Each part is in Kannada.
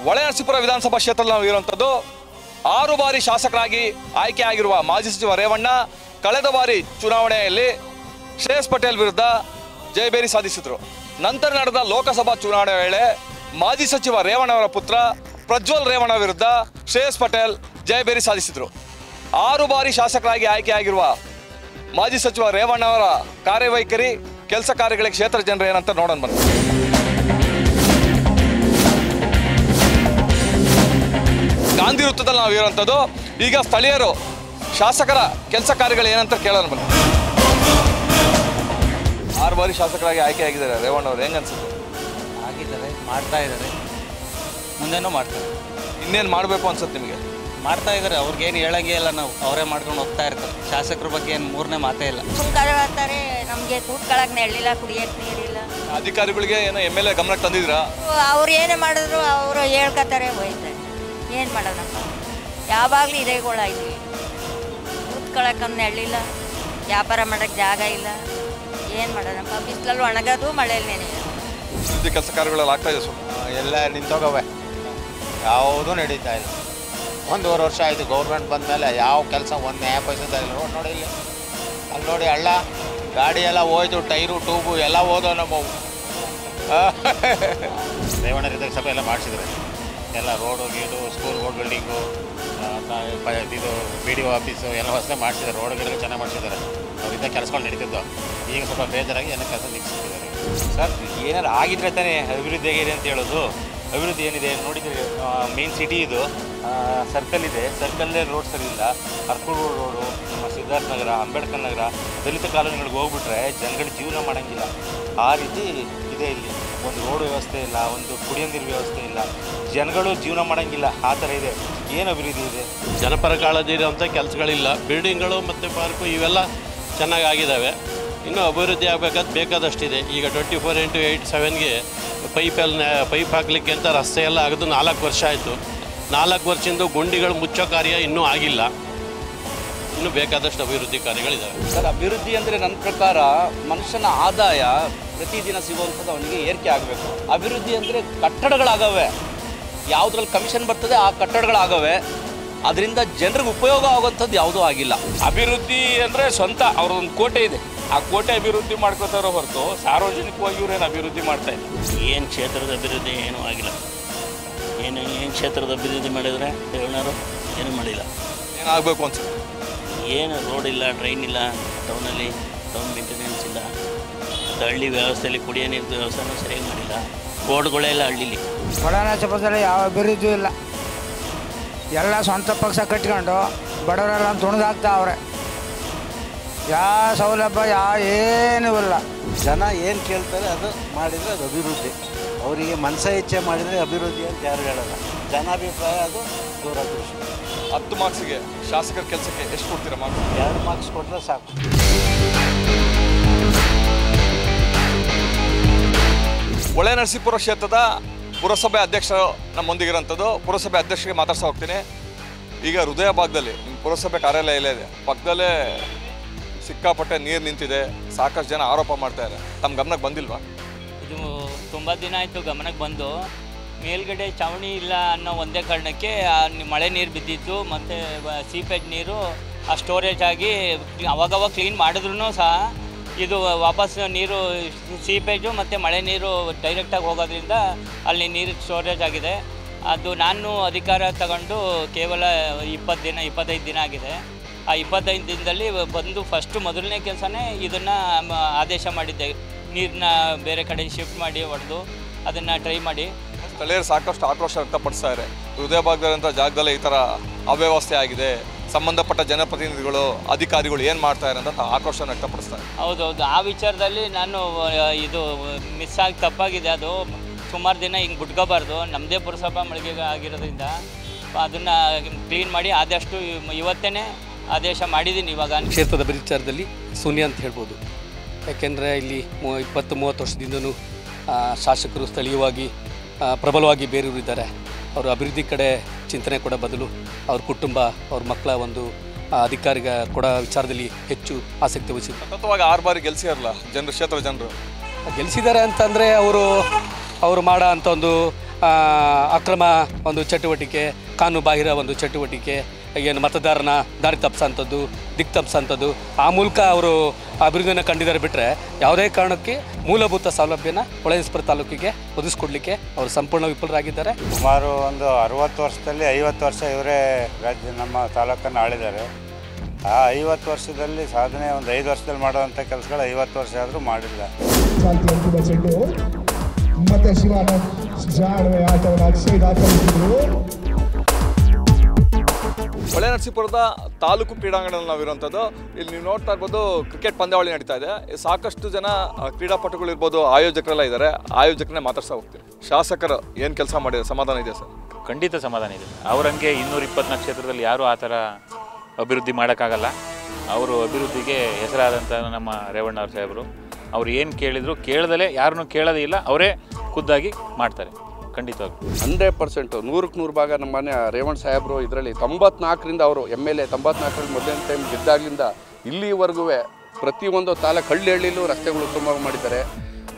ಹೊಳೆನರಸೀಪುರ ವಿಧಾನಸಭಾ ಕ್ಷೇತ್ರದಲ್ಲಿ ನಾವು ಇರುವಂಥದ್ದು 6 ಬಾರಿ ಶಾಸಕರಾಗಿ ಆಯ್ಕೆಯಾಗಿರುವ ಮಾಜಿ ಸಚಿವ ರೇವಣ್ಣ ಕಳೆದ ಬಾರಿ ಚುನಾವಣೆಯಲ್ಲಿ ಶ್ರೇಯಸ್ ಪಟೇಲ್ ವಿರುದ್ಧ ಜಯಬೇರಿ ಸಾಧಿಸಿದರು. ನಂತರ ನಡೆದ ಲೋಕಸಭಾ ಚುನಾವಣೆ ವೇಳೆ ಮಾಜಿ ಸಚಿವ ರೇವಣ್ಣ ಅವರ ಪುತ್ರ ಪ್ರಜ್ವಲ್ ರೇವಣ್ಣ ವಿರುದ್ಧ ಶ್ರೇಯಸ್ ಪಟೇಲ್ ಜಯಬೇರಿ ಸಾಧಿಸಿದರು. 6 ಬಾರಿ ಶಾಸಕರಾಗಿ ಆಯ್ಕೆಯಾಗಿರುವ ಮಾಜಿ ಸಚಿವ ರೇವಣ್ಣ ಅವರ ಕಾರ್ಯವೈಖರಿ ಕೆಲಸ ಕಾರ್ಯಗಳಿಗೆ ಕ್ಷೇತ್ರ ಜನರು ಏನಂತ ನೋಡೋಣ ಬನ್ನಿ. ಗಾಂಧಿ ವೃತ್ತದಲ್ಲಿ ನಾವು ಇರುವಂಥದ್ದು. ಈಗ ಸ್ಥಳೀಯರು ಶಾಸಕರ ಕೆಲಸ ಕಾರ್ಯಗಳು ಏನಂತ ಕೇಳೋಣ ಬನ್ನಿ. 6 ಬಾರಿ ಶಾಸಕರಾಗಿ ಆಯ್ಕೆಯಾಗಿದ್ದಾರೆ ರೇವಣ್ಣ ಅವರು, ಹೆಂಗ ಅನ್ಸುತ್ತೆ? ಆಗಿದ್ದಾರೆ, ಮಾಡ್ತಾ ಇದ್ದಾರೆ, ಮುಂದೇನೂ ಮಾಡ್ತಾರೆ. ಇನ್ನೇನು ಮಾಡಬೇಕು ಅನ್ಸುತ್ತೆ ನಿಮಗೆ? ಮಾಡ್ತಾ ಇದ್ದಾರೆ, ಅವ್ರಿಗೇನು ಹೇಳಂಗೆ ಇಲ್ಲ, ನಾವು ಅವರೇ ಮಾಡ್ಕೊಂಡು ಹೋಗ್ತಾ ಇರ್ತಾರೆ. ಶಾಸಕರ ಬಗ್ಗೆ ಏನು ಮೂರನೇ ಮಾತೇ ಇಲ್ಲ. ಸುಮ್ಕಾರೆ ಬರ್ತಾರೆ, ನಮಗೆ ಕೂತ್ಕೊಳ್ಳೋಕೆ ನೆರಳಿಲ್ಲ, ಕುಡಿಯೋಕೆ ನೀರಿಲ್ಲ. ಅಧಿಕಾರಿಗಳಿಗೆ ಏನೋ MLA ಗಮನಕ್ಕೆ ತಂದಿದ್ರಾ? ಅವ್ರು ಏನೇ ಮಾಡಿದ್ರು ಅವರು ಹೇಳ್ಕೊತಾರೆ, ಹೋಯ್ತಾರೆ. ಏನು ಮಾಡೋಣಪ್ಪ, ಯಾವಾಗಲೂ ಇದೇಗಳಾಯ್ತೀವಿ. ಕೂತ್ಕೊಳ್ಳೋಕೆ ನೆರಳಿಲ್ಲ, ವ್ಯಾಪಾರ ಮಾಡೋಕ್ಕೆ ಜಾಗ ಇಲ್ಲ. ಏನು ಮಾಡೋಣಪ್ಪ, ಬಿಸಿಲಲ್ಲಿ ಒಣಗೋದು, ಮಳೆಯಲ್ಲಿ ನೆನೆಯೋದು. ಕೆಲಸ ಕಾರ್ಯಗಳೆಲ್ಲ ಆಗ್ತಾ ಇದೆ? ಎಲ್ಲ ನಿಂತೋಗವೆ, ಯಾವುದೂ ನಡೀತಾ ಇಲ್ಲ. 1.5 ವರ್ಷ ಆಯಿತು ಗೌರ್ಮೆಂಟ್ ಬಂದ ಮೇಲೆ ಯಾವ ಕೆಲಸ ಒಂದು ನ್ಯಾಯ ಪೈಸದ ಇಲ್ಲ. ರೋಡ್ ನೋಡಿ, ಇಲ್ಲಿ ಅಲ್ಲಿ ನೋಡಿ, ಹಳ್ಳ ಗಾಡಿ ಎಲ್ಲ ಹೋಯ್ತು, ಟೈರು ಟ್ಯೂಬು ಎಲ್ಲ ಹೋದೋ ನಮ್ಮವು. ರೇವಣ್ಣ ಸಭೆ ಎಲ್ಲ ಮಾಡಿಸಿದ್ರೆ ಎಲ್ಲ ರೋಡು ಗೀಡು, ಸ್ಕೂಲ್ ರೋಡ್ ಬಿಲ್ಡಿಂಗು, ಇದು BDO ಆಫೀಸು ಎಲ್ಲ ಹೊಸದೇ ಮಾಡಿಸಿದ್ದಾರೆ. ರೋಡ್ಗಳಿಗೆ ಚೆನ್ನಾಗಿ ಮಾಡಿಸಿದ್ದಾರೆ. ಅವರಿಂದ ಕೆಲಸಗಳು ನಡೀತಿದ್ದು. ಈಗ ಸ್ವಲ್ಪ ಬೇಜಾರಾಗಿ ಏನೋ ಕೆಲಸ ನಿಲ್ಲಿಸಿದ್ದಾರೆ. ಸರ್, ಏನಾರು ಆಗಿದ್ರೆ ತಾನೇ ಅಭಿವೃದ್ಧಿ ಆಗಿದೆ ಅಂತ ಹೇಳೋದು. ಅಭಿವೃದ್ಧಿ ಏನಿದೆ ನೋಡಿದರೆ ಮೇನ್ ಸಿಟಿ ಇದು, ಸರ್ಕಲ್ ಇದೆ, ಸರ್ಕಲ್ಲೇ ರೋಡ್ ಸರಿ ಇಲ್ಲ. ಅರ್ಕೂರು ರೋಡು, ನಮ್ಮ ಸಿದ್ಧಾರ್ಥ ನಗರ, ಅಂಬೇಡ್ಕರ್ ನಗರ, ದಲಿತ ಕಾಲೋನಿಗಳಿಗೆ ಹೋಗ್ಬಿಟ್ರೆ ಜನಗಳು ಜೀವನ ಮಾಡೋಂಗಿಲ್ಲ. ಆ ರೀತಿ ಇದೆ ಇಲ್ಲಿ. ಒಂದು ರೋಡ್ ವ್ಯವಸ್ಥೆ ಇಲ್ಲ, ಒಂದು ಕುಡಿಯೋ ನೀರು ವ್ಯವಸ್ಥೆ ಇಲ್ಲ, ಜನಗಳು ಜೀವನ ಮಾಡೋಂಗಿಲ್ಲ. ಆ ಥರ ಇದೆ. ಏನು ಅಭಿವೃದ್ಧಿ ಇದೆ? ಜನಪರ ಕಾಳಜಿ ಇರುವಂಥ ಕೆಲಸಗಳಿಲ್ಲ. ಬಿಲ್ಡಿಂಗ್ಗಳು ಮತ್ತು ಪಾರ್ಕು ಇವೆಲ್ಲ ಚೆನ್ನಾಗಾಗಿದ್ದಾವೆ. ಇನ್ನೂ ಅಭಿವೃದ್ಧಿ ಆಗಬೇಕಾದ ಬೇಕಾದಷ್ಟಿದೆ. ಈಗ 24x7ಗೆ ಪೈಪ್ ಹಾಕಲಿಕ್ಕೆ ಅಂತ ರಸ್ತೆ ಎಲ್ಲ ಆಗೋದು 4 ವರ್ಷ ಆಯಿತು. 4 ವರ್ಷದಿಂದ ಗುಂಡಿಗಳು ಮುಚ್ಚೋ ಕಾರ್ಯ ಇನ್ನೂ ಆಗಿಲ್ಲ. ಇನ್ನೂ ಬೇಕಾದಷ್ಟು ಅಭಿವೃದ್ಧಿ ಕಾರ್ಯಗಳಿದ್ದಾವೆ. ಸರ್, ಅಭಿವೃದ್ಧಿ ಅಂದರೆ ನನ್ನ ಪ್ರಕಾರ ಮನುಷ್ಯನ ಆದಾಯ ಪ್ರತಿದಿನ ಸಿಗುವಂಥದ್ದು ಅವನಿಗೆ ಏರಿಕೆ ಆಗಬೇಕು. ಅಭಿವೃದ್ಧಿ ಅಂದರೆ ಕಟ್ಟಡಗಳಾಗವೆ, ಯಾವುದ್ರಲ್ಲಿ ಕಮಿಷನ್ ಬರ್ತದೆ ಆ ಕಟ್ಟಡಗಳಾಗವೆ. ಅದರಿಂದ ಜನರಿಗೆ ಉಪಯೋಗ ಆಗುವಂಥದ್ದು ಯಾವುದೂ ಆಗಿಲ್ಲ. ಅಭಿವೃದ್ಧಿ ಅಂದರೆ ಸ್ವಂತ ಅವ್ರದ್ದೊಂದು ಕೋಟೆ ಇದೆ, ಆ ಕೋಟೆ ಅಭಿವೃದ್ಧಿ ಮಾಡ್ಕೋತಾರೋ ಹೊರತು ಸಾರ್ವಜನಿಕವಾಗಿ ಇವ್ರೇನು ಅಭಿವೃದ್ಧಿ ಮಾಡ್ತಾ ಇಲ್ಲ. ಏನು ಕ್ಷೇತ್ರದ ಅಭಿವೃದ್ಧಿ ಏನೂ ಆಗಿಲ್ಲ. ಏನು ಕ್ಷೇತ್ರದ ಅಭಿವೃದ್ಧಿ ಮಾಡಿದರೆ ರೇವಣ್ಣರು ಏನೂ ಮಾಡಿಲ್ಲ. ಏನಾಗಬೇಕು ಅನ್ಸುತ್ತೆ? ಏನು ರೋಡ್ ಇಲ್ಲ, ಟ್ರೈನ್ ಇಲ್ಲ, ಟೌನಲ್ಲಿ ಟೌನ್ ಮೇಂಟೆನೆನ್ಸ್ ಇಲ್ಲ, ಮತ್ತು ಹಳ್ಳಿ ವ್ಯವಸ್ಥೆಯಲ್ಲಿ ಕುಡಿಯೋ ನೀರು ವ್ಯವಸ್ಥೆನೂ ಸರಿಯಾಗಿ ಮಾಡಿಲ್ಲ. ರೋಡ್ಗಳೆಲ್ಲ ಹಳ್ಳಿಲಿ. ಹೊಳೆನರಸೀಪುರದಲ್ಲಿ ಯಾವ ಅಭಿವೃದ್ಧಿ ಇಲ್ಲ. ಎಲ್ಲ ಸ್ವಂತ ಪಕ್ಷ ಕಟ್ಕೊಂಡು ಬಡವರೆಲ್ಲ ತುಣಿದಾಗ್ತಾ ಅವ್ರೆ. ಯಾವ ಸೌಲಭ್ಯ ಏನೂ ಇಲ್ಲ. ಜನ ಏನು ಕೇಳ್ತಾರೆ ಅದು ಮಾಡಿದರೆ ಅದು ಅಭಿವೃದ್ಧಿ. ಅವರಿಗೆ ಮನಸ ಇಚ್ಛೆ ಮಾಡಿದರೆ ಅಭಿವೃದ್ಧಿ ಅಂತ ಯಾರು ಹೇಳಲ್ಲ. ಜನಾಭಿಪ್ರಾಯ ಅದು ದೂರದೃಷ್ಟಿ. 10 ಮಾರ್ಕ್ಸಿಗೆ ಶಾಸಕರ ಕೆಲಸಕ್ಕೆ ಎಷ್ಟು ಕೊಡ್ತೀರಾ ಮಾರ್ಕ್ಸ್? 2 ಮಾರ್ಕ್ಸ್ ಕೊಟ್ಟರೆ ಸಾಕು. ಹೊಳೆನರಸೀಪುರ ಕ್ಷೇತ್ರದ ಪುರಸಭೆ ಅಧ್ಯಕ್ಷರು ನಮ್ಮೊಂದಿಗಿರೋಂಥದ್ದು. ಪುರಸಭೆ ಅಧ್ಯಕ್ಷರಿಗೆ ಮಾತಾಡ್ತಾ ಹೋಗ್ತೀನಿ. ಈಗ ಹೃದಯ ಭಾಗದಲ್ಲಿ ನಿಮ್ಮ ಪುರಸಭೆ ಕಾರ್ಯಾಲಯ ಇಲ್ಲೇ ಇದೆ, ಪಕ್ಕದಲ್ಲೇ ಸಿಕ್ಕಾಪಟ್ಟೆ ನೀರು ನಿಂತಿದೆ, ಸಾಕಷ್ಟು ಜನ ಆರೋಪ ಮಾಡ್ತಾರೆ. ತಮ್ಮ ಗಮನಕ್ಕೆ ಬಂದಿಲ್ವಾ? ಇದು ತುಂಬ ದಿನ ಆಯಿತು ಗಮನಕ್ಕೆ ಬಂದು. ಮೇಲ್ಗಡೆ ಚಾವಣಿ ಇಲ್ಲ ಅನ್ನೋ ಒಂದೇ ಕಾರಣಕ್ಕೆ ಮಳೆ ನೀರು ಬಿದ್ದಿದ್ದು ಮತ್ತು ಸೀಪೇಜ್ ನೀರು ಆ ಸ್ಟೋರೇಜ್ ಆಗಿ ಅವಾಗವಾಗ ಕ್ಲೀನ್ ಮಾಡಿದ್ರೂ ಸಹ ಇದು ವಾಪಸ್ ನೀರು ಸೀಪೇಜು ಮತ್ತು ಮಳೆ ನೀರು ಡೈರೆಕ್ಟಾಗಿ ಹೋಗೋದ್ರಿಂದ ಅಲ್ಲಿ ನೀರು ಸ್ಟೋರೇಜ್ ಆಗಿದೆ. ಅದು ನಾನು ಅಧಿಕಾರ ತಗೊಂಡು ಕೇವಲ 25 ದಿನ ಆಗಿದೆ. ಆ 25 ದಿನದಲ್ಲಿ ಬಂದು ಮೊದಲನೇ ಕೆಲಸನೇ ಇದನ್ನು ಆದೇಶ ಮಾಡಿದ್ದೆ. ನೀರನ್ನ ಬೇರೆ ಕಡೆ ಶಿಫ್ಟ್ ಮಾಡಿ ಹೊಡೆದು ಅದನ್ನು ಟ್ರೈ ಮಾಡಿ. ಸ್ಥಳೀಯರು ಸಾಕಷ್ಟು ಆಕ್ರೋಶ ವ್ಯಕ್ತಪಡಿಸ್ತಾರೆ. ಹೃದಯ ಭಾಗದಂಥ ಜಾಗದಲ್ಲೇ ಈ ಥರ ಅವ್ಯವಸ್ಥೆ ಆಗಿದೆ, ಸಂಬಂಧಪಟ್ಟ ಜನಪ್ರತಿನಿಧಿಗಳು ಅಧಿಕಾರಿಗಳು ಏನು ಮಾಡ್ತಾರೆ ಅಂತ ಆಕ್ರೋಶ ವ್ಯಕ್ತಪಡಿಸ್ತಾರೆ. ಹೌದೌದು, ಆ ವಿಚಾರದಲ್ಲಿ ನಾನು ಇದು ಮಿಸ್ ಆಗಿ ತಪ್ಪಾಗಿದೆ. ಅದು ಸುಮಾರು ದಿನ ಹಿಂಗೆ ಬಿಟ್ಕೋಬಾರ್ದು. ನಮ್ಮದೇ ಪುರಸಭಾ ಮಳಿಗೆ ಆಗಿರೋದ್ರಿಂದ ಅದನ್ನು ಕ್ಲೀನ್ ಮಾಡಿ ಆದಷ್ಟು ಇವತ್ತೇ ಆದೇಶ ಮಾಡಿದ್ದೀನಿ. ಇವಾಗ ಕ್ಷೇತ್ರದ ವಿಚಾರದಲ್ಲಿ ಶೂನ್ಯ ಅಂತ ಹೇಳ್ಬೋದು. ಯಾಕೆಂದರೆ ಇಲ್ಲಿ 20-30 ವರ್ಷದಿಂದನೂ ಶಾಸಕರು ಸ್ಥಳೀಯವಾಗಿ ಪ್ರಬಲವಾಗಿ ಬೇರೂರಿದ್ದಾರೆ. ಅವರು ಅಭಿವೃದ್ಧಿ ಕಡೆ ಚಿಂತನೆ ಕೊಡೋ ಬದಲು ಅವ್ರ ಕುಟುಂಬ, ಅವ್ರ ಮಕ್ಕಳ ಒಂದು ಅಧಿಕಾರಿಗ ಕೊಡೋ ವಿಚಾರದಲ್ಲಿ ಹೆಚ್ಚು ಆಸಕ್ತಿ ವಹಿಸಿದ್ದಾರೆ. ಸತತವಾಗಿ 6 ಬಾರಿ ಗೆಲ್ಸಿರಲ್ಲ ಜನರು, ಕ್ಷೇತ್ರ ಜನರು ಗೆಲ್ಲಿಸಿದ್ದಾರೆ ಅಂತಂದರೆ ಅವರು ಮಾಡೋ ಅಂಥ ಒಂದು ಅಕ್ರಮ ಒಂದು ಚಟುವಟಿಕೆ, ಕಾನೂನುಬಾಹಿರ ಒಂದು ಚಟುವಟಿಕೆ, ಏನು ಮತದಾರನ ದಾರಿ ತಪ್ಪಿಸೋಂಥದ್ದು, ದಿಕ್ಕು ತಪ್ಪಿಸೋಂಥದ್ದು, ಆ ಮೂಲಕ ಅವರು ಅಭಿವೃದ್ಧಿಯನ್ನು ಕಂಡಿದ್ದಾರೆ ಬಿಟ್ಟರೆ ಯಾವುದೇ ಕಾರಣಕ್ಕೆ ಮೂಲಭೂತ ಸೌಲಭ್ಯನ ಹೊಳೆನರಸೀಪುರ ತಾಲೂಕಿಗೆ ಒದಗಿಸ್ಕೊಡ್ಲಿಕ್ಕೆ ಅವರು ಸಂಪೂರ್ಣ ವಿಫಲರಾಗಿದ್ದಾರೆ. ಸುಮಾರು ಒಂದು 60 ವರ್ಷದಲ್ಲಿ 50 ವರ್ಷ ಇವರೇ ನಮ್ಮ ತಾಲೂಕನ್ನು ಆಳಿದ್ದಾರೆ. ಆ 50 ವರ್ಷದಲ್ಲಿ ಸಾಧನೆ ಒಂದು 5 ವರ್ಷದಲ್ಲಿ ಮಾಡುವಂಥ ಕೆಲಸಗಳು 50 ವರ್ಷ ಆದರೂ ಮಾಡಿಲ್ಲ. ಮತ್ತೆ ಶಿವಾನಂದ್ ಆಟವನ್ನು ಅಕ್ಷಯ್ ದಾಖಲಿಸಿದ್ರು. ಹೊಳೆನರಸೀಪುರದ ತಾಲೂಕು ಕ್ರೀಡಾಂಗಣದಲ್ಲಿ ನಾವಿರುವಂಥದ್ದು. ಇಲ್ಲಿ ನೀವು ನೋಡ್ತಾ ಇರ್ಬೋದು, ಕ್ರಿಕೆಟ್ ಪಂದ್ಯಾವಳಿ ನಡೀತಾ ಇದೆ. ಸಾಕಷ್ಟು ಜನ ಕ್ರೀಡಾಪಟುಗಳು ಇರ್ಬೋದು, ಆಯೋಜಕರೆಲ್ಲ ಇದ್ದಾರೆ. ಆಯೋಜಕರನ್ನೇ ಮಾತಾಡ್ಸಾ ಹೋಗ್ತೀವಿ. ಶಾಸಕರು ಏನು ಕೆಲಸ ಮಾಡಿದ್ದಾರೆ, ಸಮಾಧಾನ ಇದೆ ಸರ್? ಖಂಡಿತ ಸಮಾಧಾನ ಇದೆ. ಅವರಂಗೆ 224 ಕ್ಷೇತ್ರದಲ್ಲಿ ಯಾರೂ ಆ ಥರ ಅಭಿವೃದ್ಧಿ ಮಾಡೋಕ್ಕಾಗಲ್ಲ. ಅವರು ಅಭಿವೃದ್ಧಿಗೆ ಹೆಸರಾದಂಥ ನಮ್ಮ ರೇವಣ್ಣ ಅವ್ರ ಸಾಹೇಬರು, ಅವ್ರು ಏನು ಕೇಳಿದ್ರು ಕೇಳದಲೇ, ಯಾರನ್ನೂ ಕೇಳೋದೇ ಇಲ್ಲ, ಅವರೇ ಖುದ್ದಾಗಿ ಮಾಡ್ತಾರೆ. ಖಂಡಿತವಾಗಿ 100% 100ಕ್ಕೆ 100 ಭಾಗ ನಮ್ಮ ಮನೆ ರೇವಣ್ಣ ಸಾಹೇಬರು ಇದರಲ್ಲಿ 94ರಿಂದ ಅವರು MLA 94ರಲ್ಲಿ ಮೊದಲನೇ ಟೈಮ್ ಗೆದ್ದಾಗಲಿಂದ ಇಲ್ಲಿವರೆಗೂ ಪ್ರತಿಯೊಂದು ತಾಲೂಕು ಹಳ್ಳಿಯಲ್ಲೂ ರಸ್ತೆಗಳು ಉತ್ತಮವಾಗಿ ಮಾಡಿದ್ದಾರೆ.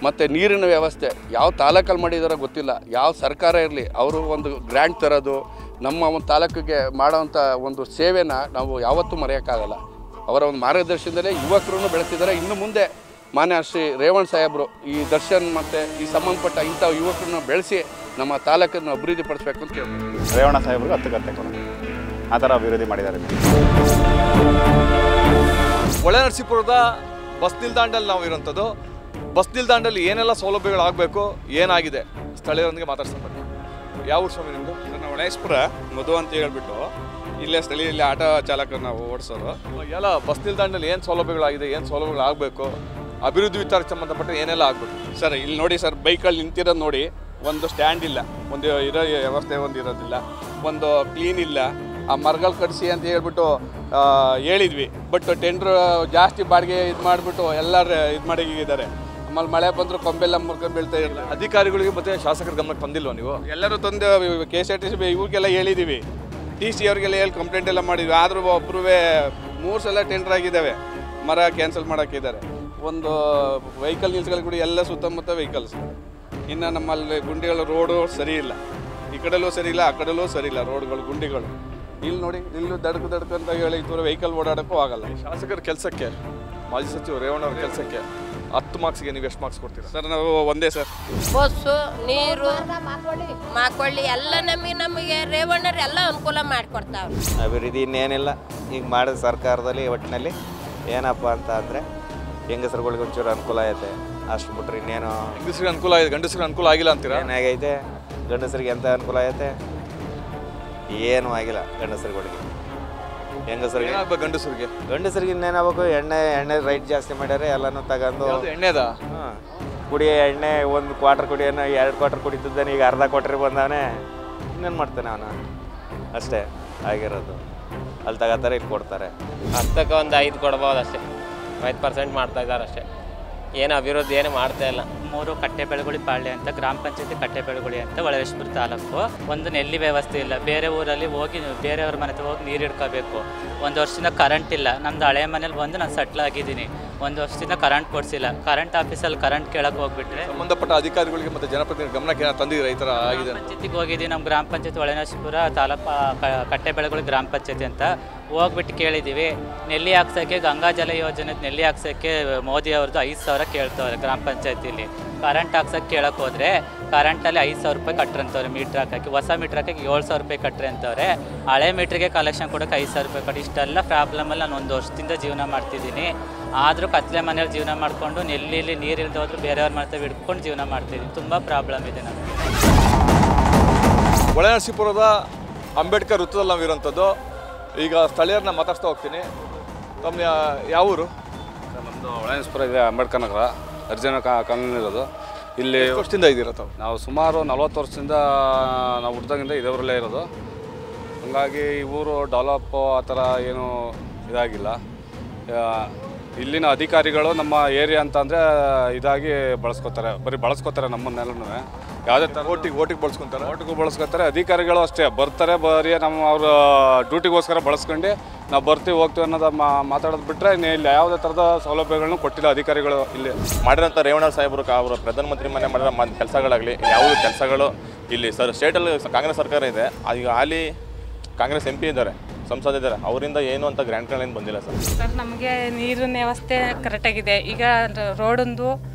ಮತ್ತು ನೀರಿನ ವ್ಯವಸ್ಥೆ ಯಾವ ತಾಲೂಕಲ್ಲಿ ಮಾಡಿದಾರೋ ಗೊತ್ತಿಲ್ಲ. ಯಾವ ಸರ್ಕಾರ ಇರಲಿ, ಅವರು ಒಂದು ಗ್ರ್ಯಾಂಟ್ ತರೋದು, ನಮ್ಮ ಒಂದು ತಾಲೂಕಿಗೆ ಮಾಡೋವಂಥ ಒಂದು ಸೇವೆನ ನಾವು ಯಾವತ್ತೂ ಮರೆಯೋಕ್ಕಾಗಲ್ಲ. ಅವರ ಒಂದು ಮಾರ್ಗದರ್ಶನದಲ್ಲೇ ಯುವಕರನ್ನು ಬೆಳೆಸಿದ್ದಾರೆ. ಇನ್ನು ಮುಂದೆ ಮಾನ್ಯ ಶ್ರೀ ರೇವಣ್ಣ ಸಾಹೇಬರು ಈ ದರ್ಶನ್ ಮತ್ತು ಈ ಸಂಬಂಧಪಟ್ಟ ಇಂಥ ಯುವಕರನ್ನು ಬೆಳೆಸಿ ನಮ್ಮ ತಾಲೂಕನ್ನು ಅಭಿವೃದ್ಧಿ ಪಡಿಸಬೇಕು ಅಂತ ಕೇಳ್ಬೋದು. ರೇವಣ್ಣ ಸಾಹೇಬರು 10 ಗಂಟೆ ಕೊಡೋದು ಆ ಥರ ಅಭಿವೃದ್ಧಿ ಮಾಡಿದ್ದಾರೆ. ಹೊಳೆನರಸೀಪುರದ ಬಸ್ ನಿಲ್ದಾಣದಲ್ಲಿ ನಾವು ಇರೋಂಥದ್ದು. ಬಸ್ ನಿಲ್ದಾಣದಲ್ಲಿ ಏನೆಲ್ಲ ಸೌಲಭ್ಯಗಳಾಗಬೇಕು, ಏನಾಗಿದೆ, ಸ್ಥಳೀಯರೊಂದಿಗೆ ಮಾತಾಡ್ಸ್ಕೊಂಡು. ಯಾವ ಊರು ಸ್ವಾಮಿ ನಿಮ್ಮದು? ನಾವು ಹೊಳೆನರಸೀಪುರ ಮಧು ಅಂತ ಹೇಳ್ಬಿಟ್ಟು ಇಲ್ಲೇ ಸ್ಥಳೀಯಲ್ಲಿ ಆಟೋ ಚಾಲಕರು ನಾವು ಓಡಿಸೋರು. ಎಲ್ಲ ಬಸ್ ನಿಲ್ದಾಣದಲ್ಲಿ ಏನು ಸೌಲಭ್ಯಗಳಾಗಿದೆ, ಏನು ಸೌಲಭ್ಯಗಳಾಗಬೇಕು, ಅಭಿವೃದ್ಧಿ ವಿಚಾರಕ್ಕೆ ಸಂಬಂಧಪಟ್ಟ ಏನೆಲ್ಲ ಆಗಬೇಕು ಸರ್? ಇಲ್ಲಿ ನೋಡಿ ಸರ್, ಬೈಕಲ್ಲಿ ನಿಂತಿರೋದು ನೋಡಿ, ಒಂದು ಸ್ಟ್ಯಾಂಡ್ ಇಲ್ಲ, ಒಂದು ಇರೋ ವ್ಯವಸ್ಥೆ ಒಂದು ಇರೋದಿಲ್ಲ, ಒಂದು ಕ್ಲೀನ್ ಇಲ್ಲ. ಆ ಮರಗಳು ಕಡಿಸಿ ಅಂತ ಹೇಳ್ಬಿಟ್ಟು ಹೇಳಿದ್ವಿ, ಬಟ್ ಟೆಂಡ್ರ್ ಜಾಸ್ತಿ ಬಾಡಿಗೆ ಇದು ಮಾಡಿಬಿಟ್ಟು ಎಲ್ಲರೂ ಇದು ಮಾಡಿದ್ದಾರೆ. ಆಮೇಲೆ ಮಳೆ ಬಂದರೂ ಕೊಂಬೆಲ್ಲ ಮುರ್ಕೊಂಡು ಬೀಳ್ತಾ ಇರಲಿಲ್ಲ. ಅಧಿಕಾರಿಗಳಿಗೆ ಮತ್ತು ಶಾಸಕರ ಗಮನಕ್ಕೆ ಬಂದಿಲ್ವ ನೀವು? ಎಲ್ಲರೂ ತಂದು KSRTC ಇವ್ರಿಗೆಲ್ಲ ಹೇಳಿದ್ದೀವಿ, TC ಅವ್ರಿಗೆಲ್ಲ ಹೇಳಿ ಕಂಪ್ಲೇಂಟ್ ಎಲ್ಲ ಮಾಡಿದ್ವಿ. ಆದರೂ ಒಬ್ಬರು 3 ಸಲ ಟೆಂಡರ್ ಆಗಿದ್ದಾವೆ, ಮರ ಕ್ಯಾನ್ಸಲ್ ಮಾಡೋಕ್ಕಿದ್ದಾರೆ. ಒಂದು ವೆಹಿಕಲ್ ನಿಲ್ಸ್ಗಳು ಕೂಡ ಎಲ್ಲ ಸುತ್ತಮುತ್ತ ವೆಹಿಕಲ್ಸ್. ಇನ್ನು ನಮ್ಮಲ್ಲಿ ಗುಂಡಿಗಳು ರೋಡು ಸರಿ ಇಲ್ಲ, ಈ ಕಡೆಯಲ್ಲೂ ಸರಿ ಇಲ್ಲ, ಆ ಕಡೆಯಲ್ಲೂ ಸರಿ ಇಲ್ಲ ರೋಡ್ಗಳು, ಗುಂಡಿಗಳು. ಇಲ್ಲಿ ನೋಡಿ, ಇಲ್ಲೂ ದಡ್ಕು ಅಂತ ಹೇಳಿ ವೆಹಿಕಲ್ ಓಡಾಡೋಕ್ಕೂ ಆಗಲ್ಲ. ಶಾಸಕರ ಕೆಲಸಕ್ಕೆ, ಮಾಜಿ ಸಚಿವ ರೇವಣ್ಣ ಅವ್ರ ಕೆಲಸಕ್ಕೆ 10 ಮಾರ್ಕ್ಸ್ಗೆ ನೀವು ಎಷ್ಟು ಮಾರ್ಕ್ಸ್ ಕೊಡ್ತೀರಾ ಸರ್? ನಾವು ಒಂದೇ ಸರ್. ಬಸ್ಸು, ನೀರು, ಮಾಕೊಳ್ಳಿ ಎಲ್ಲ ನಮಗೆ ರೇವಣ್ಣರು ಎಲ್ಲ ಅನುಕೂಲ ಮಾಡಿಕೊಡ್ತಾವ್ರು. ಅಭಿವೃದ್ಧಿ ಇನ್ನೇನಿಲ್ಲ ಈಗ ಮಾಡಿದ ಸರ್ಕಾರದಲ್ಲಿ. ಒಟ್ಟಿನಲ್ಲಿ ಏನಪ್ಪ ಅಂತ ಅಂದರೆ ಹೆಂಗಸರುಗಳಿಗೆ ಒಂಚೂರು ಅನುಕೂಲ ಐತೆ, ಅಷ್ಟು ಬಿಟ್ರೆ ಇನ್ನೇನು. ಹೆಂಗಸರಿಗೆ ಅನುಕೂಲ ಆಗಿದೆ, ಗಂಡಸರಿಗೆ ಅನುಕೂಲ ಆಗಿಲ್ಲ ಅಂತೀರಾ? ಏನಾಗೈತೆ ಗಂಡಸರಿಗೆ ಎಂಥ ಅನುಕೂಲ ಐತೆ? ಏನೂ ಆಗಿಲ್ಲ ಗಂಡಸರುಗಳಿಗೆ. ಹೆಂಗಸರಿಗೆ ಗಂಡಸರಿಗೆ ಇನ್ನೇನಾಗಬೇಕು? ಎಣ್ಣೆ ರೈಟ್ ಜಾಸ್ತಿ ಮಾಡ್ಯಾರೆ, ಎಲ್ಲನೂ ತಗೊಂಡು. ಎಣ್ಣೆದ? ಹಾಂ, ಕುಡಿಯೋ ಎಣ್ಣೆ 1 ಕ್ವಾರ್ಟರ್ ಕುಡಿಯೋನು 2 ಕ್ವಾರ್ಟರ್ ಕುಡಿತಿದ್ದಾನೆ, ಈಗ ಅರ್ಧ ಕ್ವಾರ್ಟರ್ ಬಂದವನೇ. ಇನ್ನೇನು ಮಾಡ್ತಾನೆ ಅವನು? ಅಷ್ಟೇ ಆಗಿರೋದು. ಅಲ್ಲಿ ತಗೋತಾರೆ, ಇಲ್ಲಿ ಕೊಡ್ತಾರೆ. 10ಕ್ಕೆ ಒಂದು 5 ಕೊಡ್ಬೋದು ಅಷ್ಟೇ. 5% ಮಾಡ್ತಾ ಇದ್ದಾರೆ ಅಷ್ಟೇ. ಏನು ಅಭಿವೃದ್ಧಿ ಏನು ಮಾಡ್ತಾ ಇಲ್ಲ. 3 ಕಟ್ಟೆಬೆಳಗುಳಿ ಪಾಳ್ಯ ಅಂತ ಗ್ರಾಮ ಪಂಚಾಯತಿ ಕಟ್ಟೆಬೆಳಗುಳಿ ಅಂತ ಹೊಳೆನರಸೀಪುರ ತಾಲೂಕು. ಒಂದು ನೆಲ್ಲಿ ವ್ಯವಸ್ಥೆ ಇಲ್ಲ. ಬೇರೆ ಊರಲ್ಲಿ ಹೋಗಿ ಬೇರೆಯವ್ರ ಮನೆ ಹತ್ರ ಹೋಗಿ ನೀರು ಹಿಡ್ಕೋಬೇಕು. 1 ವರ್ಷದಿಂದ ಕರೆಂಟ್ ಇಲ್ಲ. ನಮ್ಮದು ಹಳೆ ಮನೇಲಿ ಬಂದು ನಾನು ಸೆಟ್ಲ್ ಆಗಿದ್ದೀನಿ. 1 ವರ್ಷದಿಂದ ಕರೆಂಟ್ ಕೊಡಿಸಿಲ್ಲ. ಕರೆಂಟ್ ಆಫೀಸಲ್ಲಿ ಕರೆಂಟ್ ಕೇಳಕ್ಕೆ ಹೋಗ್ಬಿಟ್ರೆ ಸಂಬಂಧಪಟ್ಟ ಅಧಿಕಾರಿಗಳಿಗೆ ಮತ್ತು ಜನಪ್ರತಿನಿಧಿ ಗಮನಕ್ಕೆ ತಂದಿದ್ದೀರಾ ಈ ಥರ ಆಗಿದೆ? ಪಂಚಾಯತಿಗೆ ಹೋಗಿದ್ದೀವಿ. ನಮ್ಮ ಗ್ರಾಮ ಪಂಚಾಯತಿ ಹೊಳೆನರಸೀಪುರ ತಾಲೂಕು ಕಟ್ಟೆಬೆಳಗುಳಿ ಗ್ರಾಮ ಪಂಚಾಯತಿ ಅಂತ ಹೋಗ್ಬಿಟ್ಟು ಕೇಳಿದ್ದೀವಿ. ನೆಲ್ಲಿ ಹಾಕ್ಸೋಕ್ಕೆ ಗಂಗಾಜಲ ಯೋಜನೆ ನೆಲ್ಲಿ ಹಾಕ್ಸೋಕ್ಕೆ ಮೋದಿ ಅವ್ರದ್ದು 5,000 ಕೇಳ್ತವ್ರೆ ಗ್ರಾಮ ಪಂಚಾಯತಿಲಿ. ಕರೆಂಟ್ ಹಾಕ್ಸೋಕ್ಕೆ ಕೇಳಕ್ಕೆ ಹೋದರೆ ಕರೆಂಟಲ್ಲಿ 5,000 ರೂಪಾಯಿ ಕಟ್ರಂತವ್ರೆ. ಮೀಟ್ರ್ ಹಾಕಕ್ಕೆ, ಹೊಸ ಮೀಟ್ರ್ ಹಾಕಕ್ಕೆ 7,000 ರೂಪಾಯಿ ಕಟ್ರಿ ಅಂತವ್ರೆ. ಹಳೆ ಮೀಟ್ರಿಗೆ ಕಲೆಕ್ಷನ್ ಕೊಡೋಕೆ 5,000 ರೂಪಾಯಿ ಕಟ್ಟಿ. ಇಷ್ಟೆಲ್ಲ ಪ್ರಾಬ್ಲಮಲ್ಲಿ ನಾನು 1 ವರ್ಷದಿಂದ ಜೀವನ ಮಾಡ್ತಿದ್ದೀನಿ. ಆದರೂ ಕತ್ಲೆ ಮನೇಲಿ ಜೀವನ ಮಾಡಿಕೊಂಡು ನೆಲ್ಲಿಲಿ ನೀರು ಇಲ್ಲದೆ ಹೋದ್ರು ಬೇರೆಯವ್ರ ಮನೆ ಹಿಡ್ಕೊಂಡು ಜೀವನ ಮಾಡ್ತಿದ್ದೀನಿ. ತುಂಬ ಪ್ರಾಬ್ಲಮ್ ಇದೆ ನಮಗೆ. ಹೊಳೆನರಸೀಪುರದ ಅಂಬೇಡ್ಕರ್ ವೃತ್ತದಲ್ಲಿ ನಾವು ಇರೋಂಥದ್ದು. ಈಗ ಸ್ಥಳೀಯರನ್ನ ಮಾತಾಡ್ತಾ ಹೋಗ್ತೀನಿ. ತಮ್ಮ ಯಾವ ಊರು? ನಮ್ಮದು ಹೊಳೆನರಸೀಪುರ ಇದೆ, ಅಂಬೇಡ್ಕರ್ ನಗರ, ಅರ್ಜುನ ಕಾಲೋನಿ ಇರೋದು. ಇಲ್ಲಿ ವರ್ಷದಿಂದ ಇದ್ದೀರ ತಾವು? ನಾವು ಸುಮಾರು 40 ವರ್ಷದಿಂದ ನಾವು ಹುಟ್ಟಿದಾಗಿಂದ ಇದರಲ್ಲೇ ಇರೋದು. ಹಾಗಾಗಿ ಈ ಊರು ಡೆವಲಪ್ ಆ ಥರ ಏನೂ ಇದಾಗಿಲ್ಲ. ಇಲ್ಲಿನ ಅಧಿಕಾರಿಗಳು ನಮ್ಮ ಏರಿಯಾ ಅಂತ ಅಂದರೆ ಇದಾಗಿ ಬಳಸ್ಕೊತಾರೆ, ಬರೀ ಬಳಸ್ಕೊತಾರೆ ನಮ್ಮನ್ನೆಲ್ಲನೂ. ಯಾವುದೇ ಥರ ಓಟಿಗೆ ಬಳಸ್ಕೊತಾರೆ, ಓಟಿಗೂ ಬಳಸ್ಕೊತಾರೆ. ಅಧಿಕಾರಿಗಳು ಅಷ್ಟೇ ಬರ್ತಾರೆ, ಬರೀ ನಮ್ಮ ಅವ್ರ ಡ್ಯೂಟಿಗೋಸ್ಕರ ಬಳಸ್ಕೊಂಡು ನಾವು ಬರ್ತೀವಿ ಹೋಗ್ತೀವಿ ಅನ್ನೋದು ಮಾತಾಡೋದು ಬಿಟ್ಟರೆ ಇಲ್ಲಿ ಯಾವುದೇ ಥರದ ಸೌಲಭ್ಯಗಳನ್ನು ಕೊಟ್ಟಿಲ್ಲ ಅಧಿಕಾರಿಗಳು. ಇಲ್ಲಿ ಮಾಡಿರೋಂಥ ರೇವಣ್ಣ ಸಾಹೇಬರು ಅವರು ಪ್ರಧಾನಮಂತ್ರಿ ಮನೆ ಮಾಡಿರೋ ಕೆಲಸಗಳಾಗಲಿ ಯಾವುದೇ ಕೆಲಸಗಳು ಇಲ್ಲಿ ಸ್ಟೇಟಲ್ಲಿ ಕಾಂಗ್ರೆಸ್ ಸರ್ಕಾರ ಇದೆ. ಈಗ ಹಾಲಿ ಕಾಂಗ್ರೆಸ್ MP ಇದ್ದಾರೆ, ಸಂಸದಿದ್ದಾರೆ, ಅವರಿಂದ ಏನು ಅಂತ ಗ್ರ್ಯಾಂಟ್ಗಳೇನು ಬಂದಿಲ್ಲ ಸರ್. ನಮಗೆ ನೀರಿನ ವ್ಯವಸ್ಥೆ ಕರೆಕ್ಟಾಗಿದೆ. ಈಗ ರೋಡೊಂದು,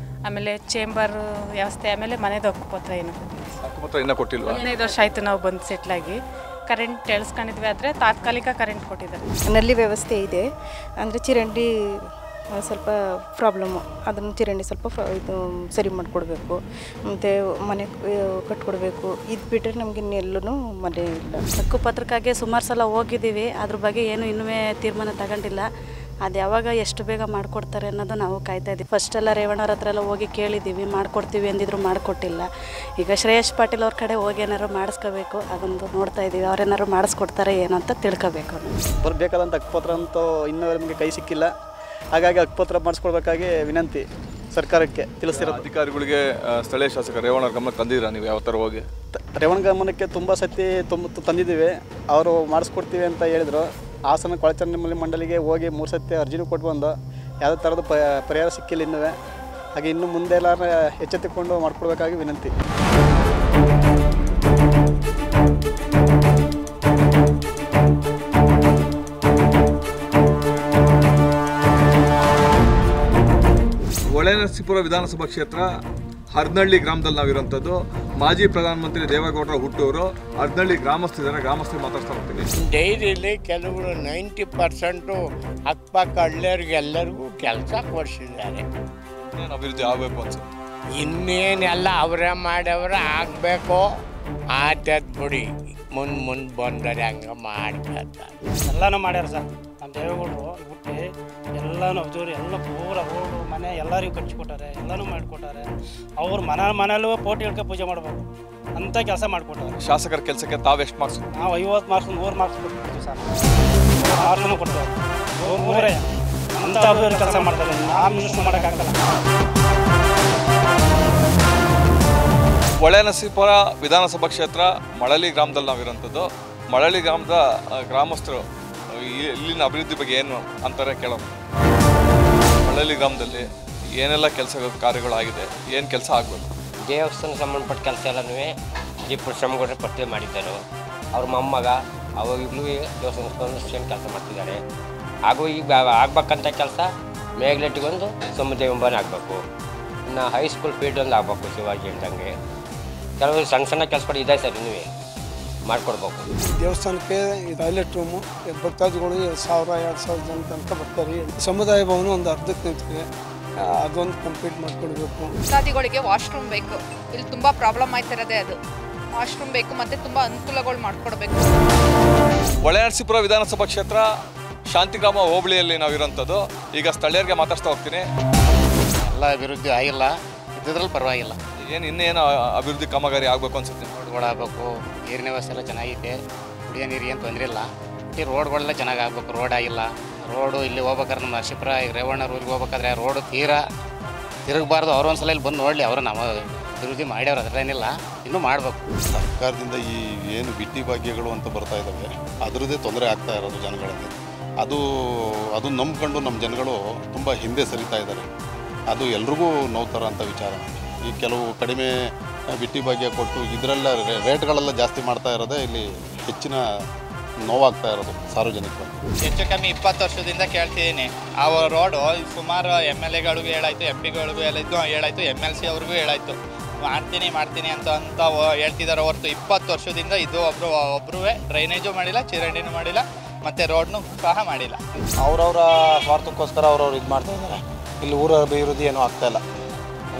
ಆಮೇಲೆ ಚೇಂಬರ್ ವ್ಯವಸ್ಥೆ, ಆಮೇಲೆ ಮನೆದು ಹಕ್ಕುಪತ್ರ ಇನ್ನೂ ಕೊಟ್ಟಿಲ್ಲ. 15 ವರ್ಷ ಆಯಿತು ನಾವು ಬಂದು ಸೆಟ್ಲಾಗಿ. ಕರೆಂಟ್ ಎಳ್ಸ್ಕೊಂಡಿದ್ವಿ, ಆದರೆ ತಾತ್ಕಾಲಿಕ ಕರೆಂಟ್ ಕೊಟ್ಟಿದ್ದಾರೆ. ನಲ್ಲಿ ವ್ಯವಸ್ಥೆ ಇದೆ, ಅಂದರೆ ಚರಂಡಿ ಸ್ವಲ್ಪ ಪ್ರಾಬ್ಲಮ್ಮು, ಅದನ್ನು ಚರಂಡಿ ಸ್ವಲ್ಪ ಇದು ಸರಿ ಮಾಡಿಕೊಡ್ಬೇಕು, ಮತ್ತು ಮನೆ ಕಟ್ಕೊಡ್ಬೇಕು. ಇದು ಬಿಟ್ಟರೆ ನಮಗೆ ಎಲ್ಲೂ ಮನೆ ಇಲ್ಲ. ಹಕ್ಕುಪತ್ರಕ್ಕಾಗಿ ಸುಮಾರು ಸಲ ಹೋಗಿದ್ದೀವಿ, ಅದ್ರ ಬಗ್ಗೆ ಏನು ಇನ್ನೂ ತೀರ್ಮಾನ ತಗೊಂಡಿಲ್ಲ. ಅದು ಯಾವಾಗ ಎಷ್ಟು ಬೇಗ ಮಾಡಿಕೊಡ್ತಾರೆ ಅನ್ನೋದು ನಾವು ಕಾಯ್ತಾ ಇದ್ದೀವಿ. ಫಸ್ಟೆಲ್ಲ ರೇವಣ್ಣವ್ರ ಹತ್ರ ಎಲ್ಲ ಹೋಗಿ ಕೇಳಿದ್ದೀವಿ, ಮಾಡಿಕೊಡ್ತೀವಿ ಅಂದಿದ್ರು, ಮಾಡಿಕೊಟ್ಟಿಲ್ಲ. ಈಗ ಶ್ರೇಯಸ್ ಪಾಟೀಲ್ ಅವ್ರ ಕಡೆ ಹೋಗಿ ಏನಾದ್ರು ಮಾಡಿಸ್ಕೋಬೇಕು, ಅದೊಂದು ನೋಡ್ತಾ ಇದ್ದೀವಿ. ಅವ್ರೇನಾದ್ರು ಮಾಡಿಸ್ಕೊಡ್ತಾರೆ ಏನು ಅಂತ ತಿಳ್ಕೋಬೇಕು. ಬರಬೇಕಾದಂಥ ಹಕ್ಕುಪತ್ರ ಅಂತೂ ಇನ್ನೂ ನಮಗೆ ಕೈ ಸಿಕ್ಕಿಲ್ಲ. ಹಾಗಾಗಿ ಹಕ್ಕುಪತ್ರ ಮಾಡಿಸ್ಕೊಡ್ಬೇಕಾಗಿ ವಿನಂತಿ ಸರ್ಕಾರಕ್ಕೆ ತಿಳಿಸಿರೋ ಅಧಿಕಾರಿಗಳಿಗೆ ಸ್ಥಳೀಯ ಶಾಸಕ ರೇವಣ್ಣ ಗಮನಕ್ಕೆ ತಂದಿದ್ದೀರಾ ನೀವು? ಯಾವ ಥರ ಹೋಗಿ ರೇವಣ್ಣ ಗಮನಕ್ಕೆ ತುಂಬ ಸತಿ ತಂದಿದ್ದೀವಿ. ಅವರು ಮಾಡಿಸ್ಕೊಡ್ತೀವಿ ಅಂತ ಹೇಳಿದರು. ಹಾಸನ ಕೊಳಚರಂಡಿ ಮಂಡಳಿಗೆ ಹೋಗಿ 3 ಸತಿ ಅರ್ಜಿನೂ ಕೊಟ್ಟು ಬಂದು ಯಾವುದೇ ಥರದ ಪರಿಹಾರ ಸಿಕ್ಕಿಲ್ಲ ಇನ್ನೂ. ಹಾಗೆ ಇನ್ನು ಮುಂದೆ ಎಲ್ಲರೂ ಎಚ್ಚೆತ್ತುಕೊಂಡು ಮಾಡಿಕೊಡ್ಬೇಕಾಗಿ ವಿನಂತಿ. ಹೊಳೆನರಸೀಪುರ ವಿಧಾನಸಭಾ ಕ್ಷೇತ್ರ ಹರ್ನಳ್ಳಿ ಗ್ರಾಮದಲ್ಲಿ ನಾವಿರೋಂಥದ್ದು. ಮಾಜಿ ಪ್ರಧಾನಮಂತ್ರಿ ದೇವೇಗೌಡರ ಹುಟ್ಟೂರು. ಹರ್ನಳ್ಳಿ ಗ್ರಾಮಸ್ಥರಿದ್ದಾರೆ, ಗ್ರಾಮಸ್ಥರು ಮಾತಾಡ್ತಾ ಹೋಗ್ತೀನಿ. ಡೈರಿಲಿ ಕೆಲವರು 90% ಅಕ್ಕಪಕ್ಕ ಹಳ್ಳಿಯವ್ರಿಗೆಲ್ಲರಿಗೂ ಕೆಲಸ ಕೊಡಿಸಿದ್ದಾರೆ. ಏನು ಅಭಿವೃದ್ಧಿ ಆಗಬೇಕು ಅನ್ಸುತ್ತೆ? ಇನ್ನೇನೆಲ್ಲ ಅವರೇ ಮಾಡವ್ರೆ, ಆಗಬೇಕು. ಆತದ್ ಬಿಡಿ, ಮುಂದೆ ಬಂದರೆ ಹಂಗೆ ಮಾಡ್ಕೊತಾರೆ. ಎಲ್ಲನೂ ಮಾಡ್ಯಾರ ಸರ್. ನಮ್ಮ ದೇವೇಗೌಡರು ಹುಟ್ಟಿ ಎಲ್ಲನೂ ಅದ್ದೂರಿ ಎಲ್ಲ ಪೂರ ರೋಡು ಮನೆ ಎಲ್ಲರಿಗೂ ಕಟ್ಸಿಕೊಟ್ಟಾರೆ, ಎಲ್ಲನೂ ಮಾಡಿಕೊಟ್ಟಾರೆ. ಅವ್ರು ಮನೇಲೂ ಪೋಟಿ ಹೇಳ್ಕೊ ಪೂಜೆ ಮಾಡಬೇಕು ಅಂತ ಕೆಲಸ ಮಾಡಿಕೊಟ್ಟಾರೆ. ಶಾಸಕರ ಕೆಲಸಕ್ಕೆ ತಾವೆಷ್ಟು ಮಾರ್ಕ್ಸ್? ನಾವು 50 ಮಾರ್ಕ್ಸ್ 100 ಮಾರ್ಕ್ಸ್ ಕೊಡ್ತೀವಿ ಸರ್. ಮಾರ್ಕ್ಸನ್ನು ಕೊಡ್ತೇವೆ. 100 ಅಂತ ಅಭಿವೃದ್ಧಿ ಕೆಲಸ ಮಾಡ್ತಾರೆ. ನಾವು ಮಿನಿಸ್ಟ್ರು ಮಾಡೋಕ್ಕಾಗಲ್ಲ. ಹೊಳೆನರಸೀಪುರ ವಿಧಾನಸಭಾ ಕ್ಷೇತ್ರ ಮಳಲಿ ಗ್ರಾಮದಲ್ಲಿ ನಾವಿರೋಂಥದ್ದು. ಮಳಲಿ ಗ್ರಾಮದ ಗ್ರಾಮಸ್ಥರು ಇಲ್ಲಿನ ಅಭಿವೃದ್ಧಿ ಬಗ್ಗೆ ಏನು ಅಂತಾರೆ ಕೇಳೋಣ. ಮಳಲಿ ಗ್ರಾಮದಲ್ಲಿ ಏನೆಲ್ಲ ಕೆಲಸ ಕಾರ್ಯಗಳಾಗಿದೆ, ಏನು ಕೆಲಸ ಆಗಬೇಕು? ದೇವಸ್ಥಾನ ಸಂಬಂಧಪಟ್ಟ ಕೆಲಸ ಎಲ್ಲನೂ ಜೀಪುರ ಶ್ರಮಗೌಡರು ಪತ್ತೆ ಮಾಡಿದ್ದರು. ಅವ್ರ ಮೊಮ್ಮಗ ಅವಾಗಲೂ ದೇವಸ್ಥಾನ ಕೆಲಸ ಮಾಡ್ತಿದ್ದಾರೆ. ಹಾಗೂ ಈಗ ಆಗ್ಬೇಕಂತ ಕೆಲಸ ಮೇಘಲೆಟ್ಟಿಗೊಂದು ಸಮುದಾಯ ಎಂಬನೇ ಆಗಬೇಕು. ಇನ್ನು ಹೈಸ್ಕೂಲ್ ಫೀಲ್ಡ್ ಒಂದು ಆಗಬೇಕು ಶಿವಾಜಿ ಹೇಳ್ದಂಗೆ. ಕೆಲವರು ಸಣ್ಣ ಕೆಲಸಗಳು ಇದೆ ಸರ್, ಇನ್ನೂ ಮಾಡಿಕೊಡ್ಬೇಕು. ದೇವಸ್ಥಾನಕ್ಕೆ ಟಾಯ್ಲೆಟ್ ರೂಮು ಭಕ್ತಾದಿಗಳು 1000-2000 ಜನ ತನಕ ಬರ್ತಾರೆ. ಸಮುದಾಯ ಭವನ ಒಂದು ಅರ್ಧಕ್ಕೆ ನಿಂತಿದೆ, ಅದೊಂದು ಕಂಪ್ಲೀಟ್ ಮಾಡಿಕೊಡ್ಬೇಕು. ಭಕ್ತಾದಿಗಳಿಗೆ ವಾಶ್ರೂಮ್ ಬೇಕು. ಇಲ್ಲಿ ತುಂಬ ಪ್ರಾಬ್ಲಮ್ ಆಯ್ತಿರೋದೇ ಅದು. ವಾಶ್ರೂಮ್ ಬೇಕು, ಮತ್ತು ತುಂಬ ಅನುಕೂಲಗಳು ಮಾಡಿಕೊಡ್ಬೇಕು. ಹೊಳೆನರಸೀಪುರ ವಿಧಾನಸಭಾ ಕ್ಷೇತ್ರ ಶಾಂತಿಗ್ರಾಮ ಹೋಬಳಿಯಲ್ಲಿ ನಾವಿರೋಂಥದ್ದು. ಈಗ ಸ್ಥಳೀಯರಿಗೆ ಮಾತಾಡ್ತಾ ಹೋಗ್ತೀನಿ. ಎಲ್ಲ ಅಭಿವೃದ್ಧಿ ಆಗಿಲ್ಲ, ಇದ್ರಲ್ಲಿ ಪರವಾಗಿಲ್ಲ. ಇನ್ನೇನು ಅಭಿವೃದ್ಧಿ ಕಾಮಗಾರಿ ಆಗಬೇಕು ಅನ್ಸುತ್ತೆ? ರೋಡ್ಗಳಾಗಬೇಕು, ನೀರಿನ ವ್ಯವಸ್ಥೆ ಎಲ್ಲ ಚೆನ್ನಾಗಿದೆ, ಕುಡಿಯೋ ನೀರಿಗೆ ಏನು ತೊಂದರೆ ಇಲ್ಲ. ಈ ರೋಡ್ಗಳೆಲ್ಲ ಚೆನ್ನಾಗಿ ಆಗಬೇಕು. ರೋಡ್ ಆಗಿಲ್ಲ. ರೋಡು ಇಲ್ಲಿ ಹೋಗ್ಬೇಕಾದ್ರೆ ನಮ್ಮ ನರಸೀಪುರ ಈಗ ರೇವಣ್ಣ ಊರಿಗೆ ಹೋಗ್ಬೇಕಾದ್ರೆ ರೋಡು ತಿರುಗಬಾರ್ದು. ಅವ್ರು ಒಂದ್ಸಲ ಇಲ್ಲಿ ಬಂದು ನೋಡಲಿ, ಅವರು ನಮ್ಮ ಅಭಿವೃದ್ಧಿ ಮಾಡ್ಯವ್ರು, ಅದರೇನಿಲ್ಲ, ಇನ್ನೂ ಮಾಡಬೇಕು. ಸರ್ಕಾರದಿಂದ ಈ ಏನು ಬಿಟ್ಟಿ ಭಾಗ್ಯಗಳು ಅಂತ ಬರ್ತಾ ಇದ್ದಾವೆ, ಅದರದ್ದೇ ತೊಂದರೆ ಆಗ್ತಾ ಇರೋದು ಜನಗಳಲ್ಲಿ. ಅದು ನಂಬ್ಕೊಂಡು ನಮ್ಮ ಜನಗಳು ತುಂಬ ಹಿಂದೆ ಸರಿತಾ ಇದ್ದಾರೆ. ಅದು ಎಲ್ರಿಗೂ ನೋವು ಥರ ಅಂತ ವಿಚಾರ. ಈ ಕೆಲವು ಕಡಿಮೆ ಬಿಟ್ಟಿ ಭಾಗ್ಯ ಕೊಟ್ಟು ಇದರೆಲ್ಲ ರೇಟ್ಗಳೆಲ್ಲ ಜಾಸ್ತಿ ಮಾಡ್ತಾ ಇರೋದೇ ಇಲ್ಲಿ ಹೆಚ್ಚಿನ ನೋವಾಗ್ತಾ ಇರೋದು ಸಾರ್ವಜನಿಕರು. ಹೆಚ್ಚು ಕಮ್ಮಿ 20 ವರ್ಷದಿಂದ ಕೇಳ್ತಿದ್ದೀನಿ. ಆ ರೋಡು ಸುಮಾರು MLAಗಳಿಗೂ ಹೇಳಾಯ್ತು, MP ಗಳಿಗೂ ಹೇಳಾಯ್ತು, MLC ಅವ್ರಿಗೂ ಹೇಳಾಯ್ತು, ಮಾಡ್ತೀನಿ ಅಂತ ಹೇಳ್ತಿದ್ದಾರೆ ಹೊರತು 20 ವರ್ಷದಿಂದ ಇದು ಒಬ್ಬರು ಡ್ರೈನೇಜು ಮಾಡಿಲ್ಲ, ಚರಂಡಿನೂ ಮಾಡಿಲ್ಲ, ಮತ್ತು ರೋಡ್ನು ಸಹ ಮಾಡಿಲ್ಲ. ಅವರವರ ಸ್ವಾರ್ಥಕ್ಕೋಸ್ಕರ ಅವ್ರವ್ರು ಇದು ಮಾಡ್ತಾ ಇದ್ದಾರೆ. ಇಲ್ಲಿ ಊರ ಅಭಿವೃದ್ಧಿ ಏನೂ ಆಗ್ತಾಯಿಲ್ಲ.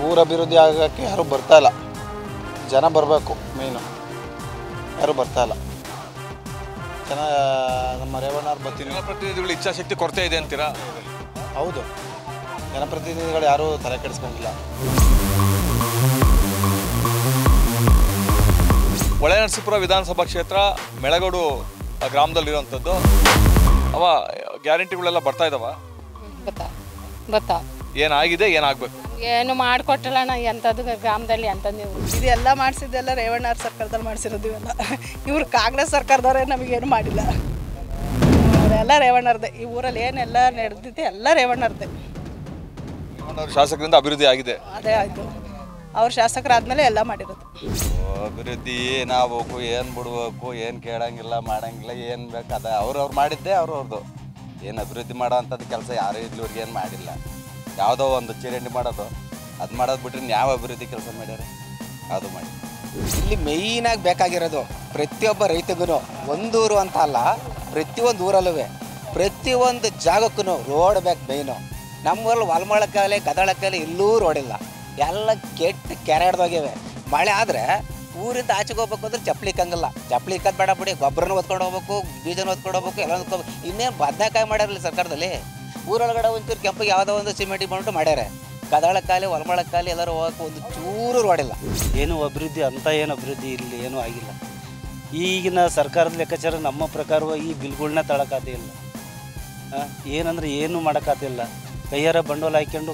ಊರ ಅಭಿವೃದ್ಧಿ ಆಗೋಕ್ಕೆ ಯಾರೂ ಬರ್ತಾಯಿಲ್ಲ. ಜನ ಬರಬೇಕು ಮೇಯ್ನು, ಯಾರೂ ಬರ್ತಾಯಿಲ್ಲ. ಜನ ನಮ್ಮ ರೇವಣ್ಣವ್ರು ಬರ್ತೀನಿ. ಜನಪ್ರತಿನಿಧಿಗಳು ಇಚ್ಛಾಶಕ್ತಿ ಕೊರತೆ ಇದೆ ಅಂತೀರಾ? ಹೌದು, ಜನಪ್ರತಿನಿಧಿಗಳು ಯಾರೂ ತಲೆ ಕೆಡಿಸ್ಕೊಂಡಿಲ್ಲ. ಹೊಳೆನರಸೀಪುರ ವಿಧಾನಸಭಾ ಕ್ಷೇತ್ರ ಮೆಳಗೋಡು ಗ್ರಾಮದಲ್ಲಿರುವಂಥದ್ದು. ಗ್ಯಾರಂಟಿಗಳೆಲ್ಲ ಬರ್ತಾ ಇದ್ದಾವ? ಬರ್ತಾವ. ಏನಾಗಿದೆ ಏನಾಗಬೇಕು? ಏನು ಮಾಡಿಕೊಟ್ಟಲ್ಲಣ್ಣ ಎಂಥದ್ದು ಗ್ರಾಮದಲ್ಲಿ ಎಂಥದ್ದು ಇದೆಲ್ಲ ಮಾಡಿಸಿದ್ದೆಲ್ಲ ರೇವಣ್ಣ ಸರ್ಕಾರದಲ್ಲಿ ಮಾಡಿಸಿರೋದು ಇವೆಲ್ಲ. ಇವ್ರು ಕಾಂಗ್ರೆಸ್ ಸರ್ಕಾರದವರೇ ನಮಗೇನು ಮಾಡಿಲ್ಲ. ಅವರೆಲ್ಲ ರೇವಣ್ಣರದೇ. ಈ ಊರಲ್ಲಿ ಏನೆಲ್ಲ ನಡೆದಿದೆ ಎಲ್ಲ ರೇವಣ್ಣರದೇ. ಶಾಸಕರಿಂದ ಅಭಿವೃದ್ಧಿ ಆಗಿದೆ. ಅದೇ ಆಯಿತು. ಅವ್ರು ಶಾಸಕರಾದ್ಮೇಲೆ ಎಲ್ಲ ಮಾಡಿರೋದು. ಅಭಿವೃದ್ಧಿ ಏನಾಗಬೇಕು, ಏನು ಬಿಡ್ಬೇಕು, ಏನು ಕೇಳಂಗಿಲ್ಲ ಮಾಡಂಗಿಲ್ಲ, ಏನು ಬೇಕು ಅದ ಅವ್ರವ್ರು ಮಾಡಿದ್ದೆ ಅವ್ರವ್ರದ್ದು. ಏನು ಅಭಿವೃದ್ಧಿ ಮಾಡೋ ಅಂಥದ್ದು ಕೆಲಸ ಯಾರೂ ಇಲ್ಲಿವ್ರಿಗೆ ಏನು ಮಾಡಿಲ್ಲ. ಯಾವುದೋ ಒಂದು ಚರಂಡಿ ಮಾಡೋದು ಅದು ಮಾಡೋದು ಬಿಟ್ಟರೆ ಯಾವ ಅಭಿವೃದ್ಧಿ ಕೆಲಸ ಮಾಡ್ಯಾರ ಯಾವುದು ಮಾಡಿ. ಇಲ್ಲಿ ಮೇಯ್ನಾಗಿ ಬೇಕಾಗಿರೋದು ಪ್ರತಿಯೊಬ್ಬ ರೈತಗೂ ಒಂದೂರು ಅಂತ ಅಲ್ಲ, ಪ್ರತಿಯೊಂದು ಊರಲ್ಲೂ ಪ್ರತಿಯೊಂದು ಜಾಗಕ್ಕೂ ರೋಡ್ ಬೇಕು ಮೇಯ್ನು. ನಮ್ಮೂರಲ್ಲಿ ಹೊಲ್ಮಳಕ್ಕಾಗಲಿ ಗದಳಕ್ಕಾಗಲಿ ಎಲ್ಲೂ ರೋಡಿಲ್ಲ, ಎಲ್ಲ ಕೆಟ್ಟ ಕೆರೆಡ್ದೋಗ್ಯವೆ. ಮಳೆ ಆದರೆ ಊರಿಂದ ಆಚೆಗೆ ಹೋಗ್ಬೇಕು ಅಂದ್ರೆ ಚಪ್ಪಲಿ ಇಕ್ಕಂಗಿಲ್ಲ. ಚಪ್ಪಲಿ ಇಕ್ಕದ್ ಬೇಡ ಬಿಡಿ, ಗೊಬ್ಬರನೂ ಹೊತ್ಕೊಂಡು ಹೋಗ್ಬೇಕು, ಬೀಜನ ಹೊತ್ಕೊಂಡು ಹೋಗ್ಬೇಕು, ಎಲ್ಲ ಹೊತ್ಕೋಬೇಕು. ಇನ್ನೇನು ಬದನೆಕಾಯಿ ಮಾಡ್ಯಾರಲ್ಲ ಸರ್ಕಾರದಲ್ಲಿ. ಊರೊಳಗಡೆ ಒಂಚೂರು ಕೆಂಪಿಗೆ ಯಾವುದೋ ಒಂದು ಸಿಮೆಂಟ್ ಬಂದ್ಬಿಟ್ಟು ಮಾಡ್ಯಾರೆ. ಗದಳಕ್ಕಾಗಲಿ ಹೊಲ್ಮಳಕ್ಕಾಗಲಿ ಎಲ್ಲರೂ ಹೋಗಕ್ಕೆ ಒಂದು ಚೂರು ರೋಡಿಲ್ಲ. ಏನು ಅಭಿವೃದ್ಧಿ ಅಂತ ಏನು ಅಭಿವೃದ್ಧಿ ಇಲ್ಲಿ ಏನೂ ಆಗಿಲ್ಲ. ಈಗಿನ ಸರ್ಕಾರದ ಲೆಕ್ಕಾಚಾರ ನಮ್ಮ ಪ್ರಕಾರವಾಗಿ ಈ ಬಿಲ್ಗಳನ್ನ ತಳಕಾತಿಲ್ಲ. ಏನಂದ್ರೆ ಏನು ಮಾಡೋಕ್ಕಾತಿಲ್ಲ. ಕೈಯಾರ ಬಂಡವಾಳ ಹಾಕ್ಕೊಂಡು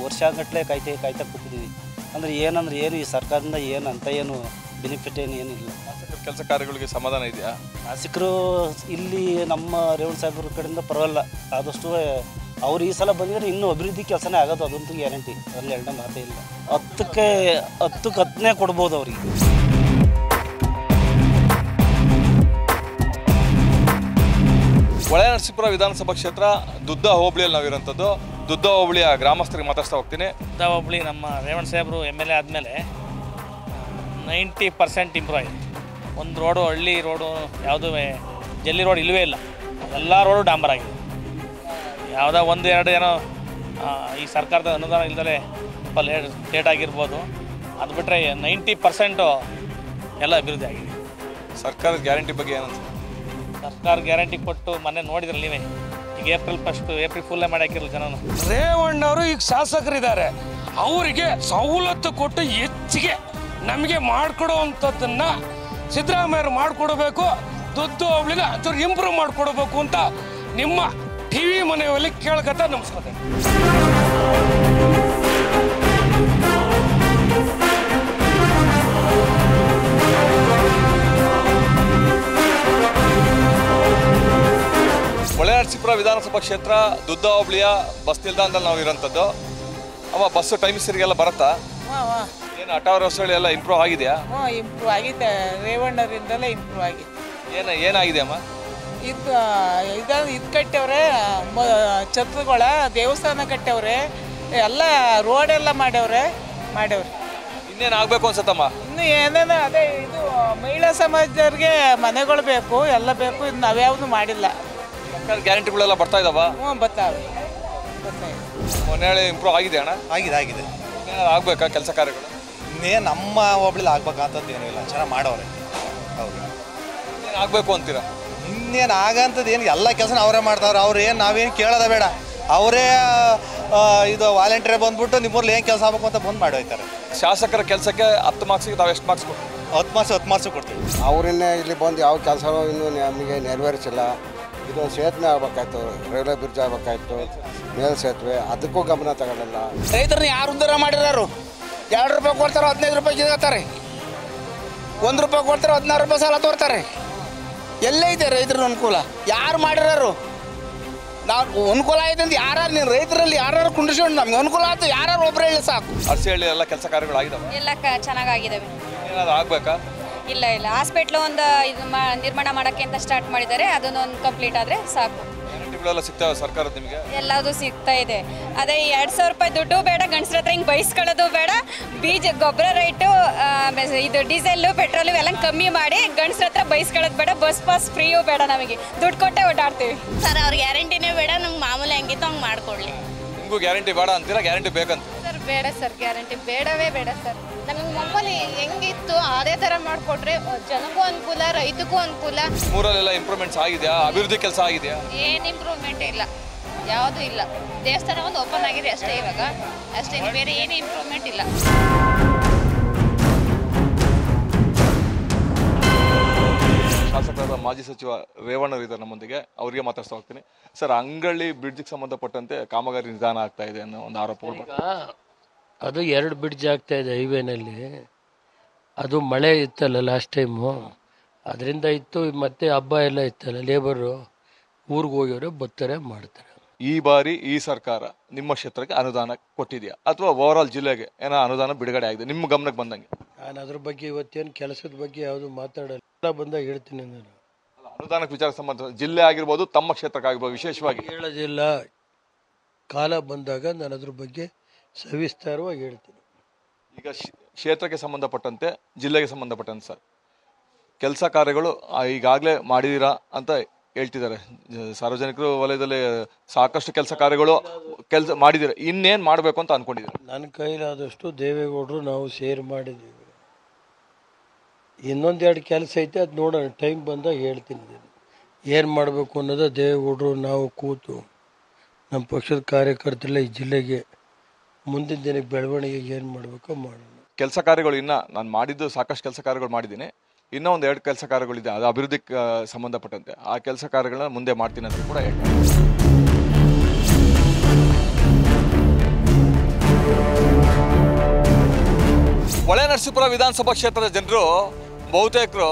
ವರ್ಷಗಟ್ಟಲೆ ಕಾಯ್ತಾ ಕೂತಿದ್ದೀವಿ. ಅಂದರೆ ಏನಂದ್ರೆ ಏನು ಈ ಸರ್ಕಾರದಿಂದ ಏನು ಅಂತ ಏನು ಬೆನಿಫಿಟ್ ಏನಿಲ್ಲ. ಕೆಲಸ ಕಾರ್ಯಗಳಿಗೆ ಸಮಾಧಾನ ಇದೆಯಾ? ಶಾಸಕರು ಇಲ್ಲಿ ನಮ್ಮ ರೇವಣ್ಣ ಸಾಹೇಬ್ರ ಕಡೆಯಿಂದ ಪರವಾಗಿಲ್ಲ. ಆದಷ್ಟು ಅವ್ರು ಈ ಸಲ ಬಂದಿದ್ರೆ ಇನ್ನೂ ಅಭಿವೃದ್ಧಿ ಕೆಲಸನೇ ಆಗೋದು, ಅದಂತೂ ಗ್ಯಾರಂಟಿ. ಅಲ್ಲಿ ಎರಡನೇ ಮಾತೇ ಇಲ್ಲ. 10ಕ್ಕೆ 10 ಕೊಡ್ಬೋದು ಅವ್ರಿಗೆ. ಹೊಳೆನರಸೀಪುರ ವಿಧಾನಸಭಾ ಕ್ಷೇತ್ರ ದುದ್ದ ಹೋಬಳಿಯಲ್ಲಿ ನಾವಿರೋಂಥದ್ದು. ದುದ್ದ ಹೋಬಳಿಯ ಗ್ರಾಮಸ್ಥರಿಗೆ ಮಾತಾಡ್ತಾ ಹೋಗ್ತೀನಿ. ದುದ್ದ ಹೋಬಳಿ ನಮ್ಮ ರೇವಣ್ಣ ಸಾಹೇಬರು MLA ಆದಮೇಲೆ 90% ಇಂಪ್ರೂವ್ ಆಗಿದೆ. ಒಂದು ರೋಡು, ಹಳ್ಳಿ ರೋಡು ಯಾವುದೂ ಜಲ್ಲಿ ರೋಡ್ ಇಲ್ಲವೇ ಇಲ್ಲ. ಎಲ್ಲ ರೋಡು ಡಾಂಬರ್ ಆಗಿದೆ. ಯಾವುದೋ 1-2 ಏನೋ ಈ ಸರ್ಕಾರದ ಅನುದಾನ ಇಲ್ಲದಲೇ ಸ್ವಲ್ಪ ಲೇಟ್ ಆಗಿರ್ಬೋದು. ಅದು ಬಿಟ್ಟರೆ 90% ಎಲ್ಲ ಅಭಿವೃದ್ಧಿ ಆಗಿದೆ. ಸರ್ಕಾರದ ಗ್ಯಾರಂಟಿ ಬಗ್ಗೆ ಏನಂತ? ಸರ್ಕಾರ ಗ್ಯಾರಂಟಿ ಕೊಟ್ಟು ಮೊನ್ನೆ ನೋಡಿದ್ರಲ್ಲ ನೀವೇ, ಈಗ ಏಪ್ರಿಲ್ ಫುಲ್ಲೇ ಮಾಡಿ ಹಾಕಿರಲ್ಲ ಜನನು. ರೇವಣ್ಣವರು ಈಗ ಶಾಸಕರಿದ್ದಾರೆ, ಅವರಿಗೆ ಸವಲತ್ತು ಕೊಟ್ಟು ಹೆಚ್ಚಿಗೆ ನಮಗೆ ಮಾಡಿಕೊಡುವಂಥದ್ದನ್ನು ಸಿದ್ದರಾಮಯ್ಯರು ಮಾಡಿಕೊಡಬೇಕು. ದುಡ್ಡು ಹೋಬಳಿನ ಒಂಚೂರು ಇಂಪ್ರೂವ್ ಮಾಡಿಕೊಡ್ಬೇಕು ಅಂತ ನಿಮ್ಮ TV ಮನೆಯಲ್ಲಿ ಕೇಳ್ಕತ್ತ ನಮಸ್ಕಾರ. ಹೊಳೆನರಸೀಪುರ ವಿಧಾನಸಭಾ ಕ್ಷೇತ್ರ ದುದ್ದ ಹೋಬಳಿಯ ಬಸ್ ನಿಲ್ದಾಣದಲ್ಲಿ ನಾವು ಇರೋಂಥದ್ದು. ಅವ ಬಸ್ಸು ಟೈಮ್ ಸರಿಗೆಲ್ಲ ಬರುತ್ತಾ? ಏನು ಆಟೋ ವ್ಯವಸ್ಥೆ ಎಲ್ಲ ಇಂಪ್ರೂವ್ ಆಗಿದೆಯಾ? ಇಂಪ್ರೂವ್ ಆಗಿದೆ. ರೇವಣ್ಣರಿಂದಲೇ ಇಂಪ್ರೂವ್ ಆಗಿದೆ. ಏನಾಗಿದೆ ಅಮ್ಮ? ಇದು ಕಟ್ಟವ್ರೆ, ಛತ್ರಗಳ ದೇವಸ್ಥಾನ ಕಟ್ಟವ್ರೆ, ಎಲ್ಲ ರೋಡೆಲ್ಲ ಮಾಡ್ಯವ್ರೆ. ಇನ್ನೇನು ಆಗಬೇಕು ಅನ್ಸತ್ತಮ್ಮ? ಇನ್ನು ಏನೇನು ಅದೇ ಇದು ಮಹಿಳಾ ಸಮಾಜದವ್ರಿಗೆ ಮನೆಗಳು ಬೇಕು, ಎಲ್ಲ ಬೇಕು. ಇದು ನಾವ್ಯಾವುದು ಮಾಡಿಲ್ಲ. ಗ್ಯಾರಂಟಿಗಳೆಲ್ಲ ಬರ್ತಾ ಇದಾವ? ಬರ್ತಾವೆ. ಮೊನ್ನೆ ಇಂಪ್ರೂವ್ ಆಗಿದೆ ಅಣ್ಣ? ಆಗಿದೆ. ಆಗ್ಬೇಕಾ ಕೆಲಸ ಕಾರ್ಯಗಳು? ಇನ್ನೇನು ನಮ್ಮ ಹೋಬಳಿಲಿ ಆಗ್ಬೇಕಂತದ್ದು ಏನೂ ಇಲ್ಲ, ಚೆನ್ನಾಗಿ ಮಾಡೋರೆ. ಹೌದು. ಆಗಬೇಕು ಅಂತೀರಾ? ಇನ್ನೇನು ಆಗಂಥದ್ದು ಏನು, ಎಲ್ಲ ಕೆಲಸ ಅವರೇ ಮಾಡ್ತಾವ್ರೆ. ಅವ್ರು ಏನು ನಾವೇನು ಕೇಳೋದ ಬೇಡ, ಅವರೇ ಇದು ವಾಲಂಟಿಯರ್ ಬಂದ್ಬಿಟ್ಟು ನಿಮ್ಮೂರಲ್ಲಿ ಏನು ಕೆಲಸ ಆಗಬೇಕು ಅಂತ ಬಂದು ಮಾಡಿ ಹೋಗ್ತಾರೆ. ಶಾಸಕರ ಕೆಲಸಕ್ಕೆ 10 ಮಾರ್ಕ್ಸಿಗೆ ತಾವು ಎಷ್ಟು ಮಾರ್ಕ್ಸ್ ಕೊಡ್ತೀವಿ? 10 ಮಾರ್ಕ್ಸ್ ಕೊಡ್ತೀವಿ. ಅವರಿನ್ನೇ ಇಲ್ಲಿ ಬಂದು ಯಾವ ಕೆಲಸನೂ ಇನ್ನೂ ನಮಗೆ ನೆರವೇರಿಸಿಲ್ಲ. ಇದು ಸೇತುವೆ ಆಗ್ಬೇಕಾಯ್ತು, ರೈಲ್ವೆ ಬ್ರಿಡ್ಜ್ ಆಗ್ಬೇಕಾಯ್ತು, ಮೇಲ್ ಸೇತುವೆ, ಅದಕ್ಕೂ ಗಮನ ತಗೊಳ್ಳಲ್ಲ. ರೈತರನ್ನ ಯಾರು ಉದ್ಧಾರ ಮಾಡಿರೋರು? 2 ರೂಪಾಯಿ ಕೊಡ್ತಾರೆ, 15 ರೂಪಾಯಿ ಕಿತ್ತಾರೆ. 1 ರೂಪಾಯಿ ಕೊಡ್ತಾರೆ, 16 ರೂಪಾಯಿ ಸಾಲ ತೋರ್ತಾರೆ. ಎಲ್ಲೈತೆ ರೈತರ ಅನುಕೂಲ? ಯಾರು ಮಾಡಿರೋರು? ನಾವು ಅನುಕೂಲ ಆಯ್ತು ಅಂತ ಯಾರು ನೀನು ರೈತರಲ್ಲಿ ಯಾರು ಕುಂಡಿಸ್ಕೊಂಡು ನಮ್ಗೆ ಅನುಕೂಲ ಆಯ್ತು ಯಾರು ಒಬ್ಬರೇ ಹೇಳಿ ಸಾಕು. ಅರಸಿಹಳ್ಳಿ ಎಲ್ಲ ಕೆಲಸ ಕಾರ್ಯಗಳಾಗಿದ್ದಾವೆ? ಎಲ್ಲ ಚೆನ್ನಾಗಾಗಿದ್ದಾವೆ. ಏನಾದ್ರು ಆಗಬೇಕಾ? ಇಲ್ಲ ಹಾಸ್ಪಿಟ್ಲು ಒಂದು ಇದು ನಿರ್ಮಾಣ ಮಾಡೋಕ್ಕೆ ಅಂತ ಸ್ಟಾರ್ಟ್ ಮಾಡಿದ್ದಾರೆ, ಅದನ್ನೊಂದು ಕಂಪ್ಲೀಟ್ ಆದರೆ ಸಾಕು. ಗ್ಯಾರಂಟಿಗಳೆಲ್ಲ ಸಿಗ್ತಾವೆ ಸರ್ಕಾರದ ನಿಮಗೆ? ಎಲ್ಲದೂ ಸಿಗ್ತಾ ಇದೆ. ಅದೇ 2,000 ರೂಪಾಯಿ ದುಡ್ಡು ಬೇಡ, ಗಂಡಸ್ರ ಹತ್ರ ಹಿಂಗೆ ಬಯಸ್ಕೊಳ್ಳೋದು ಬೇಡ. ಬೀಜ ಗೊಬ್ಬರ ರೇಟು, ಇದು ಡೀಸೆಲ್ಲು ಪೆಟ್ರೋಲು ಎಲ್ಲ ಕಮ್ಮಿ ಮಾಡಿ ಗಂಡಸ್ರ ಹತ್ರ ಬಯಸ್ಕೊಳ್ಳೋದು ಬೇಡ. ಬಸ್ ಪಾಸ್ ಫ್ರೀಯೂ ಬೇಡ, ನಮಗೆ ದುಡ್ಡು ಕೊಟ್ಟೆ ಓಡಾಡ್ತೀವಿ. ಸರ್ ಅವ್ರ ಗ್ಯಾರಂಟಿನೇ ಬೇಡ, ನಮ್ಗೆ ಮಾಮೂಲಿ ಹೆಂಗಿತ್ತು ಹಂಗೆ ಮಾಡಿಕೊಡ್ಲಿ. ನಿಮಗೂ ಗ್ಯಾರಂಟಿ ಬೇಡ ಅಂತೀರಾ? ಗ್ಯಾರಂಟಿ ಬೇಕಂತ? ಸರ್ ಬೇಡ ಸರ್, ಗ್ಯಾರಂಟಿ ಬೇಡವೇ ಬೇಡ ಸರ್. ನಮಗೆ ಮಾಮೂಲಿ ಹೆಂಗಿತ್ತು ಅದೇ ಥರ ಮಾಡಿಕೊಟ್ರೆ ಜನಕ್ಕೂ ಅನುಕೂಲ, ರೈತಕ್ಕೂ ಅನುಕೂಲ. ಊರಲ್ಲೆಲ್ಲ ಇಂಪ್ರೂವ್ಮೆಂಟ್ಸ್ ಆಗಿದೆಯಾ? ಅಭಿವೃದ್ಧಿ ಕೆಲಸ ಆಗಿದೆಯಾ? ಏನು ಇಂಪ್ರೂವ್ಮೆಂಟ್ ಇಲ್ಲ, ಯಾವುದೂ ಇಲ್ಲ. ದೇವಸ್ಥಾನ ಒಂದು ಓಪನ್ ಆಗಿದೆ ಅಷ್ಟೇ ಇವಾಗ, ಅಷ್ಟೇ. ಬೇರೆ ಏನು ಇಂಪ್ರೂವ್ಮೆಂಟ್ ಇಲ್ಲ. ಶಾಸಕರಾದ ಮಾಜಿ ಸಚಿವ ರೇವಣ್ಣರು ಇದ್ದಾರೆ ನಮ್ಮೊಂದಿಗೆ, ಅವರಿಗೆ ಮಾತಾಡ್ತಾ ಹೋಗ್ತೀನಿ. ಸರ್, ಅಂಗಳ್ಳಿ ಬ್ರಿಡ್ಜ್ಗೆ ಸಂಬಂಧಪಟ್ಟಂತೆ ಕಾಮಗಾರಿ ನಿಧಾನ ಆಗ್ತಾ ಇದೆ ಅನ್ನೋ ಒಂದು ಆರೋಪಗಳು. ಅದು 2 ಬ್ರಿಡ್ಜ್ ಆಗ್ತಾ ಇದೆ ಹೈವೇನಲ್ಲಿ. ಅದು ಮಳೆ ಇತ್ತಲ್ಲ ಲಾಸ್ಟ್ ಟೈಮು, ಅದರಿಂದ ಇತ್ತು. ಮತ್ತೆ ಹಬ್ಬ ಎಲ್ಲ ಇತ್ತಲ್ಲ, ಲೇಬರು ಊರಿಗೆ ಹೋಗಿವ್ರೆ ಬರ್ತಾರೆ ಮಾಡ್ತಾರೆ. ಈ ಬಾರಿ ಈ ಸರ್ಕಾರ ನಿಮ್ಮ ಕ್ಷೇತ್ರಕ್ಕೆ ಅನುದಾನ ಕೊಟ್ಟಿದೆಯಾ ಅಥವಾ ಓವರಾಲ್ ಜಿಲ್ಲೆಗೆ ಏನೋ ಅನುದಾನ ಬಿಡುಗಡೆ ಆಗಿದೆ ನಿಮ್ಮ ಗಮನಕ್ಕೆ ಬಂದಂಗೆ? ನಾನು ಅದ್ರ ಬಗ್ಗೆ ಇವತ್ತೇನು ಕೆಲಸದ ಬಗ್ಗೆ ಯಾವುದು ಮಾತಾಡಲ್ಲ, ಬಂದಾಗ ಹೇಳ್ತೀನಿ. ನಾನು ಅನುದಾನಕ್ಕೆ ವಿಚಾರ ಸಂಬಂಧ ಜಿಲ್ಲೆ ಆಗಿರ್ಬೋದು, ತಮ್ಮ ಕ್ಷೇತ್ರಕ್ಕಾಗಿರ್ಬೋದು, ವಿಶೇಷವಾಗಿ ಹೇಳೋದಿಲ್ಲ. ಕಾಲ ಬಂದಾಗ ನಾನು ಅದ್ರ ಬಗ್ಗೆ ಸವಿಸ್ತಾರವಾಗಿ ಹೇಳ್ತೀನಿ. ಈಗ ಕ್ಷೇತ್ರಕ್ಕೆ ಸಂಬಂಧಪಟ್ಟಂತೆ, ಜಿಲ್ಲೆಗೆ ಸಂಬಂಧಪಟ್ಟಂತೆ ಸರ್, ಕೆಲಸ ಕಾರ್ಯಗಳು ಈಗಾಗಲೇ ಮಾಡಿದ್ದೀರಾ ಅಂತ ಹೇಳ್ತಿದ್ದಾರೆ. ಸಾರ್ವಜನಿಕರು ವಲಯದಲ್ಲಿ ಸಾಕಷ್ಟು ಕೆಲಸ ಕಾರ್ಯಗಳು ಮಾಡಿದ್ದೀರಾ, ಇನ್ನೇನು ಮಾಡಬೇಕು ಅಂತ ಅನ್ಕೊಂಡಿದ್ದೀರಾ? ನನ್ನ ಕೈಲಾದಷ್ಟು ದೇವೇಗೌಡರು ನಾವು ಸೇರ್ ಮಾಡಿದ್ದೀವಿ. ಇನ್ನೊಂದೆರಡು ಕೆಲಸ ಐತೆ, ಅದು ನೋಡೋಣ, ಟೈಮ್ ಬಂದಾಗ ಹೇಳ್ತೀನಿ. ಏನು ಮಾಡಬೇಕು ಅನ್ನೋದು ದೇವೇಗೌಡರು ನಾವು ಕೂತು ನಮ್ಮ ಪಕ್ಷದ ಕಾರ್ಯಕರ್ತರೆಲ್ಲ ಈ ಜಿಲ್ಲೆಗೆ ಮುಂದಿನ ದಿನಕ್ಕೆ ಬೆಳವಣಿಗೆಗೆ ಏನು ಮಾಡಬೇಕೋ ಮಾಡೋಣ. ಕೆಲಸ ಕಾರ್ಯಗಳು ನಾನು ಮಾಡಿದ್ದು ಸಾಕಷ್ಟು ಕೆಲಸ ಕಾರ್ಯಗಳು ಮಾಡಿದ್ದೀನಿ, ಇನ್ನೂ ಒಂದು 2 ಕೆಲಸ ಕಾರ್ಯಗಳಿದೆ, ಅದು ಅಭಿವೃದ್ಧಿಗೆ ಸಂಬಂಧಪಟ್ಟಂತೆ. ಆ ಕೆಲಸ ಕಾರ್ಯಗಳನ್ನ ಮುಂದೆ ಮಾಡ್ತೀನಿ ಅಂತ ಕೂಡ ಹೇಳ್ತಾರೆ. ಹೊಳೆನರಸೀಪುರ ವಿಧಾನಸಭಾ ಕ್ಷೇತ್ರದ ಜನರು ಬಹುತೇಕರು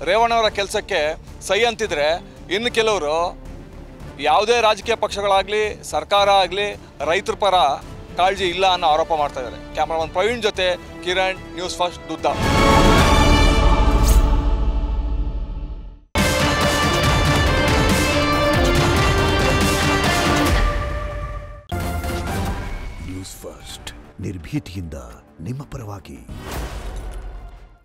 ರೇವಣ್ಣವರ ಕೆಲಸಕ್ಕೆ ಸಹಿ ಅಂತಿದ್ರೆ, ಇನ್ನು ಕೆಲವರು ಯಾವುದೇ ರಾಜಕೀಯ ಪಕ್ಷಗಳಾಗಲಿ ಸರ್ಕಾರ ಆಗಲಿ ರೈತರ ಪರ ಕಾಳಜಿ ಇಲ್ಲ ಅನ್ನೋ ಆರೋಪ ಮಾಡ್ತಾ ಇದ್ದಾರೆ. ಕ್ಯಾಮ್ರಾಮನ್ ಪ್ರವೀಣ್ ಜೊತೆ Kiran, news first, Dudda. News first, ನಿರ್ಭೀತಿಯಿಂದ ನಿಮ್ಮ ಪರವಾಗಿ.